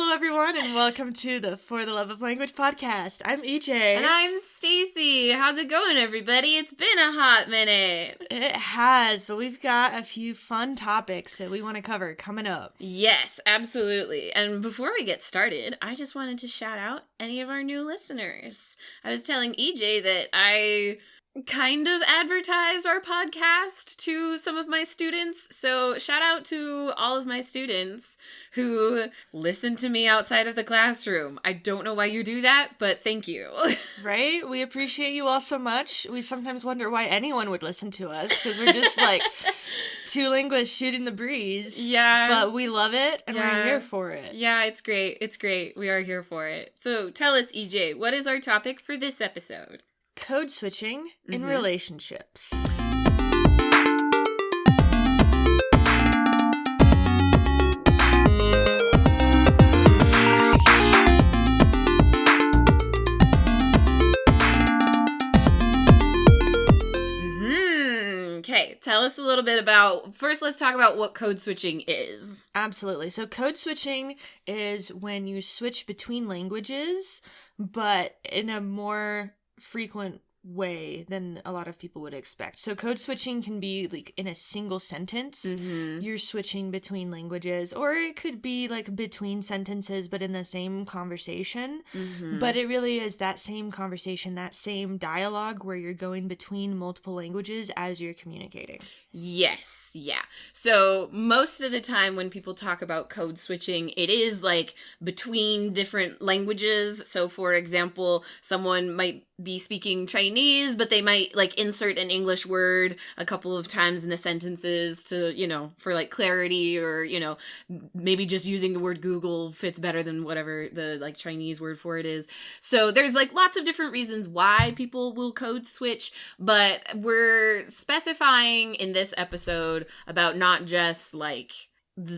Hello, everyone, and welcome to the For the Love of Language podcast. I'm EJ. And I'm Stacy. How's it going, everybody? It's been a hot minute. It has, but we've got a few fun topics that we want to cover coming up. Yes, absolutely. And before we get started, I just wanted to shout out any of our new listeners. I was telling EJ that I kind of advertised our podcast to some of my students. So shout out to all of my students who listen to me outside of the classroom. I don't know why you do that, but thank you. Right? We appreciate you all so much. We sometimes wonder why anyone would listen to us, because we're just like two linguists shooting the breeze. Yeah. But we love it, and we're here for it. Yeah, it's great. It's great. We are here for it. So tell us, EJ, what is our topic for this episode? Code switching in relationships. Okay, tell us a little bit about, first let's talk about what code switching is. Absolutely. So code switching is when you switch between languages, but in a more frequent way than a lot of people would expect. So code switching can be like in a single sentence, you're switching between languages, or it could be like between sentences but in the same conversation. But it really is that same conversation, that same dialogue where you're going between multiple languages as you're communicating. Yes, yeah. So most of the time when people talk about code switching, it is like between different languages. So for example, someone might be speaking Chinese, but they might like insert an English word a couple of times in the sentences to, you know, for like clarity, or, you know, maybe just using the word Google fits better than whatever the like Chinese word for it is. So there's like lots of different reasons why people will code switch, but we're specifying in this episode about not just like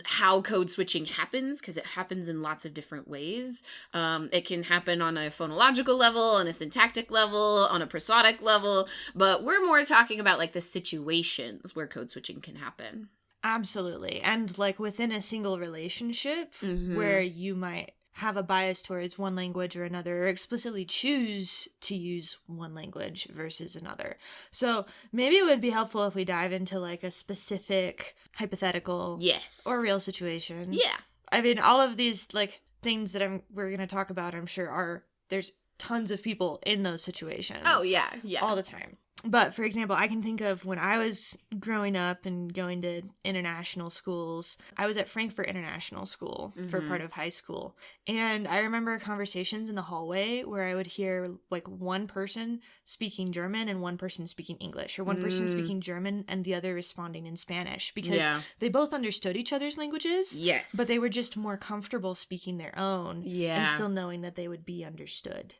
how code switching happens, because it happens in lots of different ways. It can happen on a phonological level, on a syntactic level, on a prosodic level, but we're more talking about like the situations where code switching can happen. Absolutely. And like within a single relationship where you might have a bias towards one language or another, or explicitly choose to use one language versus another. So maybe it would be helpful if we dive into like a specific hypothetical or real situation. Yeah. I mean, all of these like things that we're going to talk about, I'm sure there's tons of people in those situations. Oh, yeah. Yeah. All the time. But, for example, I can think of when I was growing up and going to international schools. I was at Frankfurt International School for part of high school. And I remember conversations in the hallway where I would hear, like, one person speaking German and one person speaking English. Or one person speaking German and the other responding in Spanish. Because they both understood each other's languages. Yes. But they were just more comfortable speaking their own. And still knowing that they would be understood.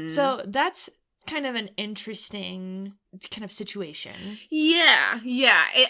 So that's kind of an interesting kind of situation. Yeah.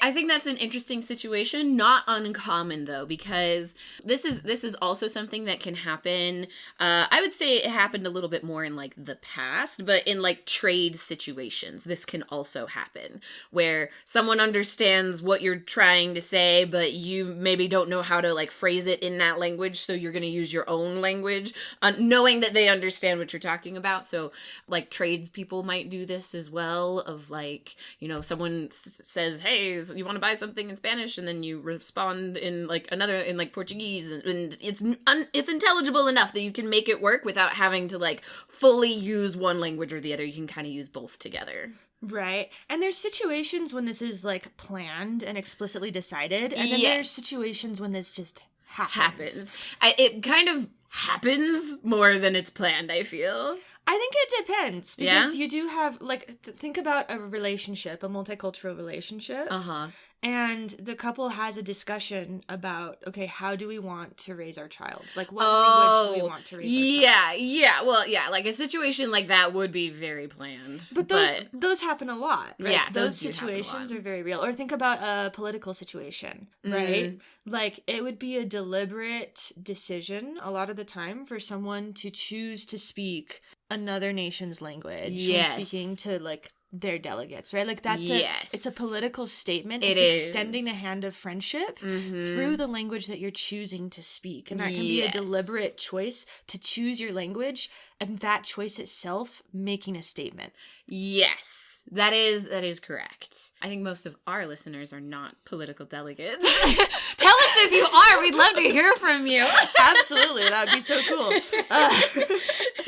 I think that's an interesting situation. Not uncommon though, because this is also something that can happen. I would say it happened a little bit more in like the past, but in like trade situations, this can also happen where someone understands what you're trying to say, but you maybe don't know how to like phrase it in that language, so you're going to use your own language, knowing that they understand what you're talking about. So like tradespeople might do this as well, of like, you know, someone says, hey, you want to buy something in Spanish, and then you respond in like another in like Portuguese, and it's intelligible enough that you can make it work without having to like fully use one language or the other. You can kind of use both together. Right. And there's situations when this is like planned and explicitly decided, and then there's situations when this just happens. It kind of happens more than it's planned, I feel. I think it depends, because you do have, like, think about a relationship, a multicultural relationship, and the couple has a discussion about, okay, how do we want to raise our child? Like, what language do we want to raise our child? Yeah, well, yeah, like a situation like that would be very planned. But those happen a lot, right? Yeah, those situations are very real. Or think about a political situation, right? Like, it would be a deliberate decision a lot of the time for someone to choose to speak another nation's language when speaking to like their delegates, right? Like that's it's a political statement. It's extending the hand of friendship through the language that you're choosing to speak. And that can be a deliberate choice to choose your language, and that choice itself making a statement. Yes, that is correct. I think most of our listeners are not political delegates. Tell us if you are. We'd love to hear from you. Absolutely. That would be so cool.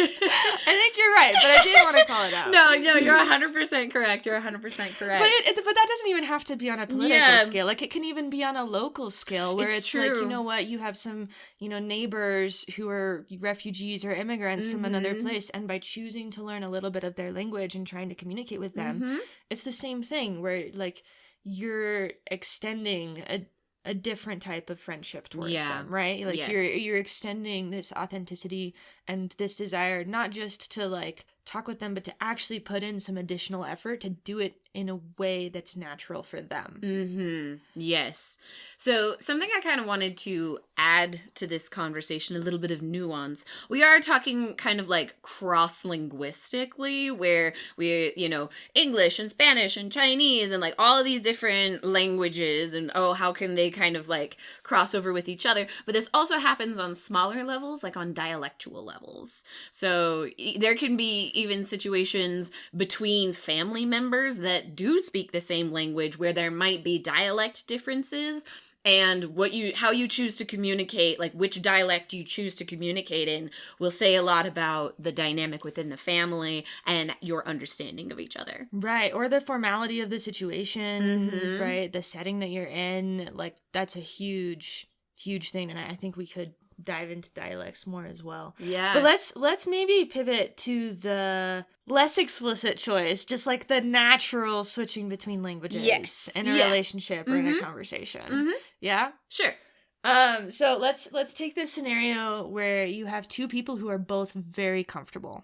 I think you're right, but I didn't want to call it out. No, you're 100% correct. You're 100% correct. But that doesn't even have to be on a political scale. Like, it can even be on a local scale where it's true. like, you know what, you have some, neighbors who are refugees or immigrants from another place, and by choosing to learn a little bit of their language and trying to communicate with them, it's the same thing where, like, you're extending a different type of friendship towards them, right? Like, you're extending this authenticity and this desire not just to, like, talk with them, but to actually put in some additional effort to do it in a way that's natural for them. Yes. So something I kind of wanted to add to this conversation, a little bit of nuance. We are talking kind of like cross-linguistically, where we, English and Spanish and Chinese and like all of these different languages, and how can they kind of like cross over with each other? But this also happens on smaller levels, like on dialectual levels. So there can be even situations between family members that do speak the same language where there might be dialect differences, and how you choose to communicate, like which dialect you choose to communicate in, will say a lot about the dynamic within the family and your understanding of each other. Right. Or the formality of the situation, right? The setting that you're in, like that's a huge thing. And I think we could dive into dialects more as well. Yeah. But let's maybe pivot to the less explicit choice, just like the natural switching between languages in a relationship or in a conversation. Yeah? Sure. So let's take this scenario where you have two people who are both very comfortable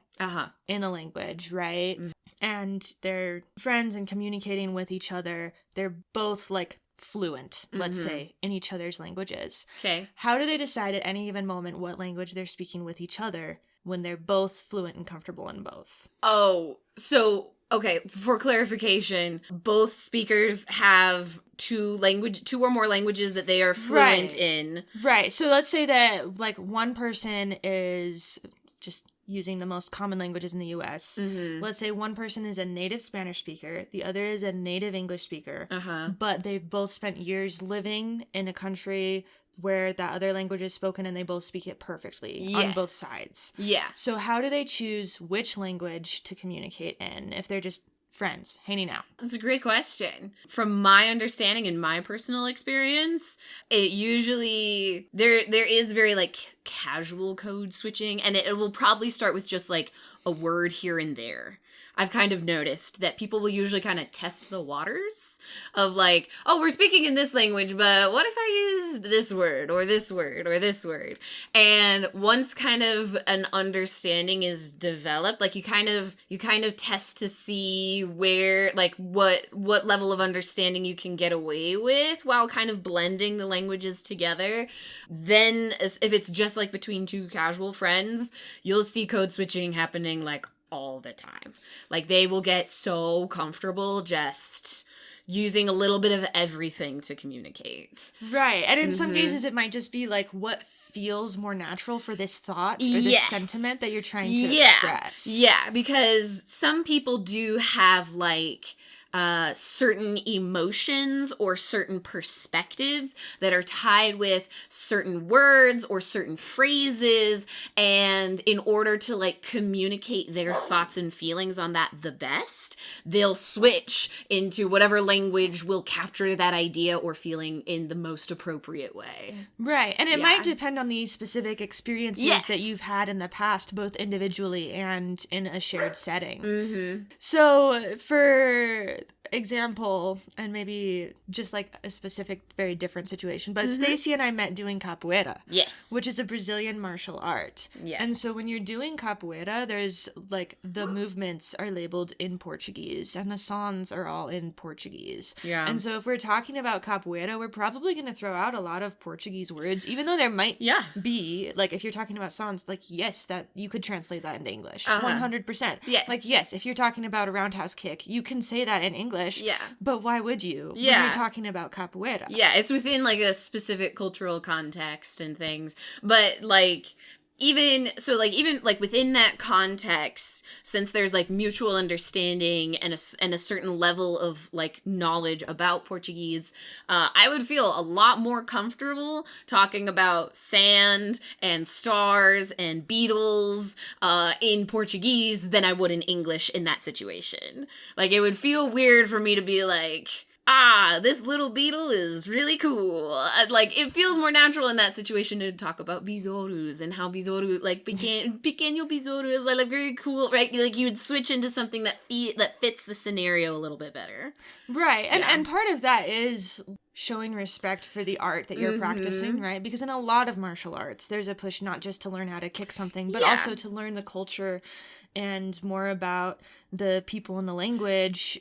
in a language, right? And they're friends and communicating with each other. They're both like fluent, let's say, in each other's languages. Okay. How do they decide at any given moment what language they're speaking with each other when they're both fluent and comfortable in both? Oh, so, okay, for clarification, both speakers have two or more languages that they are fluent in. Right. So let's say that like one person is just using the most common languages in the U.S. Let's say one person is a native Spanish speaker, the other is a native English speaker, but they've both spent years living in a country where that other language is spoken and they both speak it perfectly on both sides. Yeah. So how do they choose which language to communicate in if they're just friends hanging out? That's a great question. From my understanding and my personal experience, it usually there is very like casual code switching, and it will probably start with just like a word here and there. I've kind of noticed that people will usually kind of test the waters of like, oh, we're speaking in this language, but what if I used this word or this word or this word? And once kind of an understanding is developed, like you kind of test to see where, like what level of understanding you can get away with while kind of blending the languages together. Then if it's just like between two casual friends, you'll see code switching happening like all the time. Like they will get so comfortable just using a little bit of everything to communicate. Right. And in some cases it might just be like what feels more natural for this thought or this sentiment that you're trying to express. Yeah, because some people do have like certain emotions or certain perspectives that are tied with certain words or certain phrases, and in order to like communicate their thoughts and feelings on that the best, they'll switch into whatever language will capture that idea or feeling in the most appropriate way. Right. And it might depend on the specific experiences that you've had in the past, both individually and in a shared setting. So for example, and maybe just like a specific, very different situation, but Stacy and I met doing capoeira. Yes. Which is a Brazilian martial art. Yeah. And so when you're doing capoeira, there's like the movements are labeled in Portuguese and the songs are all in Portuguese. Yeah. And so if we're talking about capoeira, we're probably going to throw out a lot of Portuguese words, even though there might be, like, if you're talking about songs, like, yes, that you could translate that into English. 100%. Yes. Like, yes, if you're talking about a roundhouse kick, you can say that in English. Yeah. But why would you when you're talking about capoeira? Yeah, it's within like a specific cultural context and things. But like even within that context, since there's like mutual understanding and a certain level of like knowledge about Portuguese, I would feel a lot more comfortable talking about sand and stars and beetles in Portuguese than I would in English in that situation. Like, it would feel weird for me to be like, this little beetle is really cool. Like, it feels more natural in that situation to talk about besouros and how besouro, like, pequeño besouro is, like, very cool, right? Like, you would switch into something that fits the scenario a little bit better. Right. And part of that is showing respect for the art that you're practicing, right? Because in a lot of martial arts, there's a push not just to learn how to kick something, but also to learn the culture and more about the people in the language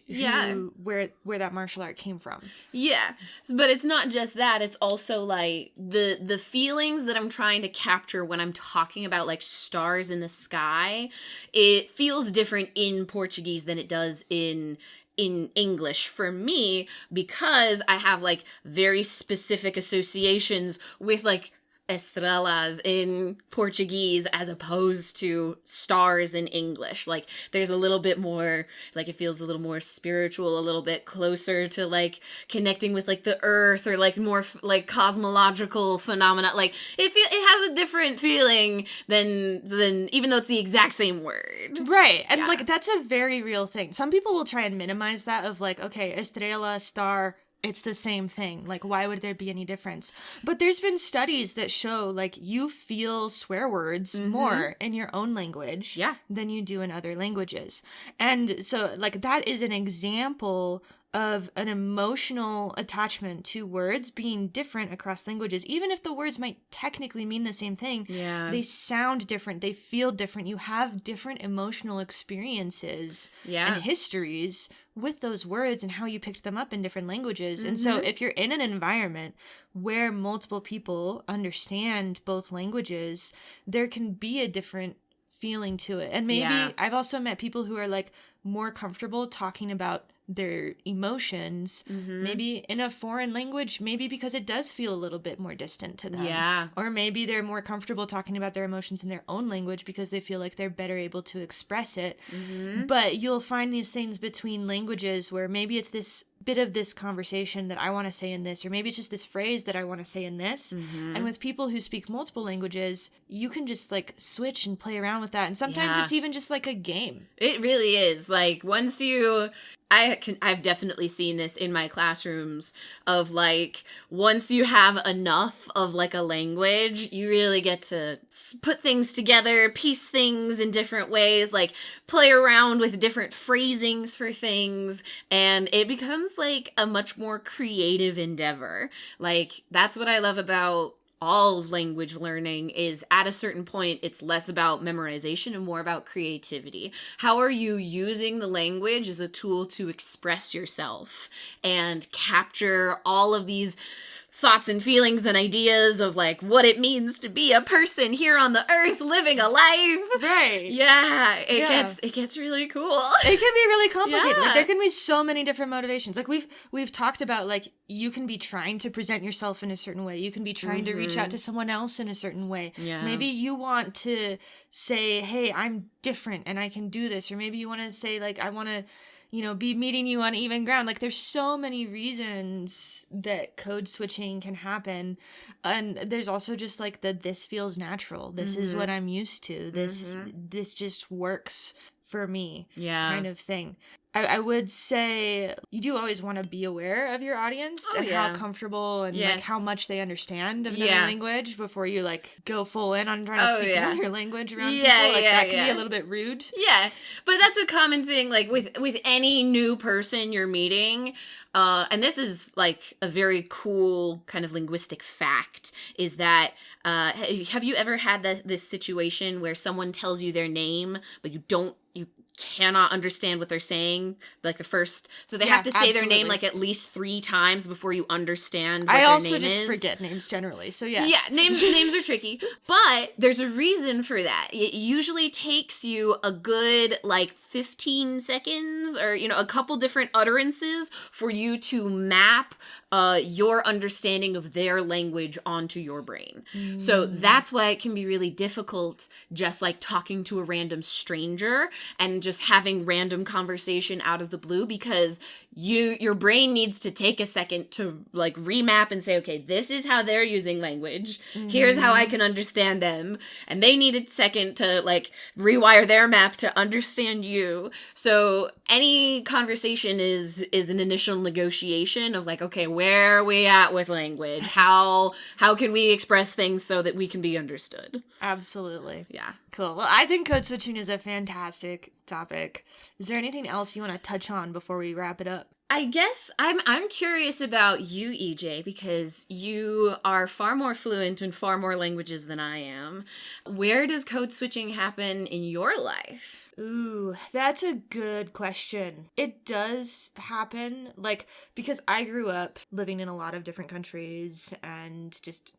where that martial art came from. Yeah. But it's not just that. It's also like the feelings that I'm trying to capture when I'm talking about like stars in the sky. It feels different in Portuguese than it does in English for me, because I have like very specific associations with like estrelas in Portuguese as opposed to stars in English. Like, there's a little bit more, like, it feels a little more spiritual, a little bit closer to like connecting with like the earth, or like more like cosmological phenomena. Like, it has a different feeling than even though it's the exact same word. Right. And like, that's a very real thing. Some people will try and minimize that of like, okay, estrela, star, it's the same thing. Like, why would there be any difference? But there's been studies that show, like, you feel swear words more in your own language than you do in other languages. And so, like, that is an example of an emotional attachment to words being different across languages. Even if the words might technically mean the same thing, they sound different, they feel different. You have different emotional experiences and histories with those words and how you picked them up in different languages. And so if you're in an environment where multiple people understand both languages, there can be a different feeling to it. And maybe I've also met people who are like more comfortable talking about their emotions, maybe in a foreign language, maybe because it does feel a little bit more distant to them. Yeah. Or maybe they're more comfortable talking about their emotions in their own language because they feel like they're better able to express it. But you'll find these things between languages where maybe it's this bit of this conversation that I want to say in this, or maybe it's just this phrase that I want to say in this. And with people who speak multiple languages, you can just like switch and play around with that. And sometimes it's even just like a game. It really is. Like, once I've definitely seen this in my classrooms of like, once you have enough of like a language, you really get to put things together, piece things in different ways, like play around with different phrasings for things, and it becomes like a much more creative endeavor. Like, that's what I love about all of language learning, is at a certain point, it's less about memorization and more about creativity. How are you using the language as a tool to express yourself and capture all of these thoughts and feelings and ideas of like what it means to be a person here on the earth living a life. Right. Yeah. It gets really cool. It can be really complicated. Like, there can be so many different motivations. Like, we've talked about, like, you can be trying to present yourself in a certain way. You can be trying to reach out to someone else in a certain way. Yeah. Maybe you want to say, hey, I'm different and I can do this. Or maybe you want to say, like, I want to, be meeting you on even ground. Like, there's so many reasons that code switching can happen. And there's also just like this feels natural. This is what I'm used to. This just works for me kind of thing. I would say you do always want to be aware of your audience and how comfortable and like how much they understand of another language before you like go full in on trying to speak another language around people. Like that can be a little bit rude. Yeah, but that's a common thing. Like with any new person you're meeting, and this is like a very cool kind of linguistic fact, is that have you ever had this situation where someone tells you their name but you cannot understand what they're saying, like the first, so they have to say their name like at least 3 times before you understand what their name is. I also just forget names generally, so yes. Yeah, names are tricky, but there's a reason for that. It usually takes you a good like 15 seconds or, you know, a couple different utterances for you to map your understanding of their language onto your brain. So that's why it can be really difficult just like talking to a random stranger and just having random conversation out of the blue, because your brain needs to take a second to like remap and say, okay, this is how they're using language. Here's how I can understand them. And they need a second to like rewire their map to understand you. So any conversation is an initial negotiation of like, okay, where are we at with language? How can we express things so that we can be understood? Absolutely. Yeah. Cool. Well, I think code switching is a fantastic topic. Is there anything else you want to touch on before we wrap it up? I guess I'm curious about you, EJ, because you are far more fluent in far more languages than I am. Where does code switching happen in your life? Ooh, that's a good question. It does happen, like, because I grew up living in a lot of different countries and just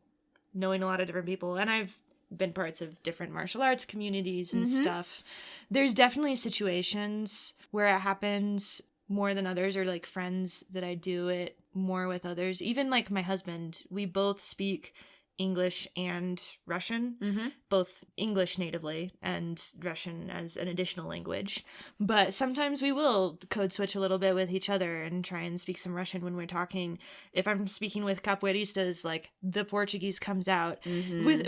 knowing a lot of different people, and I've been parts of different martial arts communities and stuff. There's definitely situations where it happens more than others, or like friends that I do it more with others. Even like my husband, we both speak English and Russian, both English natively and Russian as an additional language. But sometimes we will code switch a little bit with each other and try and speak some Russian when we're talking. If I'm speaking with capoeiristas, like the Portuguese comes out.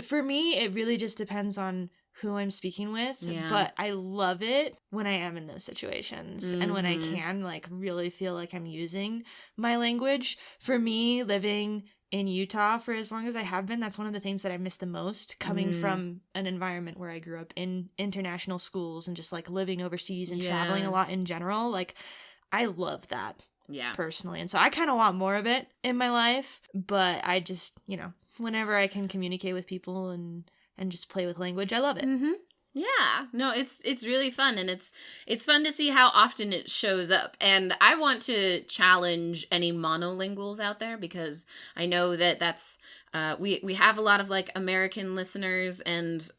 For me, it really just depends on who I'm speaking with, but I love it when I am in those situations and when I can like really feel like I'm using my language. For me, living in Utah for as long as I have been, that's one of the things that I miss the most, coming from an environment where I grew up in international schools and just like living overseas and traveling a lot in general. Like I love that personally. And so I kind of want more of it in my life, but I just, you know, whenever I can communicate with people and just play with language, I love it. Yeah, no, it's really fun, and it's fun to see how often it shows up. And I want to challenge any monolinguals out there, because I know that that's we have a lot of like American listeners, and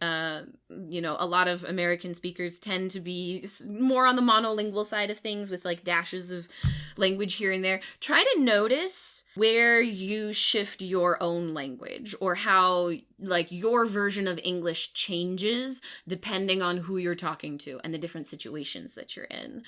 you know, a lot of American speakers tend to be more on the monolingual side of things with like dashes of language here and there. Try to notice where you shift your own language, or how like your version of English changes depending on who you're talking to and the different situations that you're in.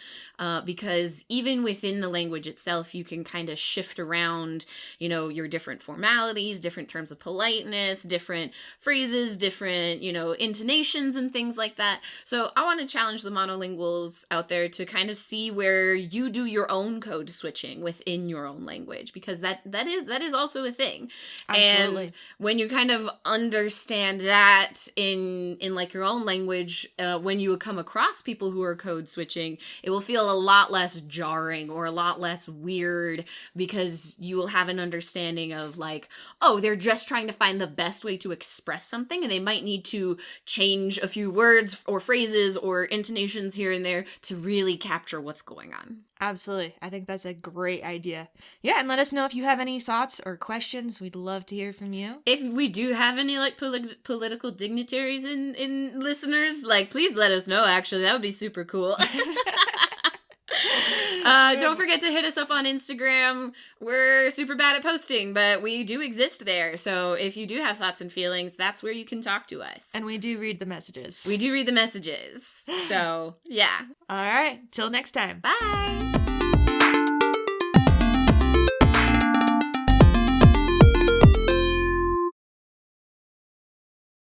Because even within the language itself, you can kind of shift around, you know, your different formalities, different terms of politeness, different phrases, different, you know, intonations and things like that. So I want to challenge the monolinguals out there to kind of see where you do your own code switching within your own language, because that is also a thing. Absolutely. And when you kind of understand that in like your own language, when you come across people who are code switching, it will feel a lot less jarring or a lot less weird, because you will have an understanding of like, oh, they're just trying to find the best way to express something, and they might need to change a few words or phrases or intonations here and there to really capture what's going on. Absolutely. I think that's a great idea. Yeah, and let us know if you have any thoughts or questions. We'd love to hear from you. If we do have any like political dignitaries in listeners, like please let us know. Actually, that would be super cool. Don't forget to hit us up on Instagram. We're super bad at posting, but we do exist there. So if you do have thoughts and feelings, that's where you can talk to us. And we do read the messages. We do read the messages. So, yeah. All right. Till next time. Bye.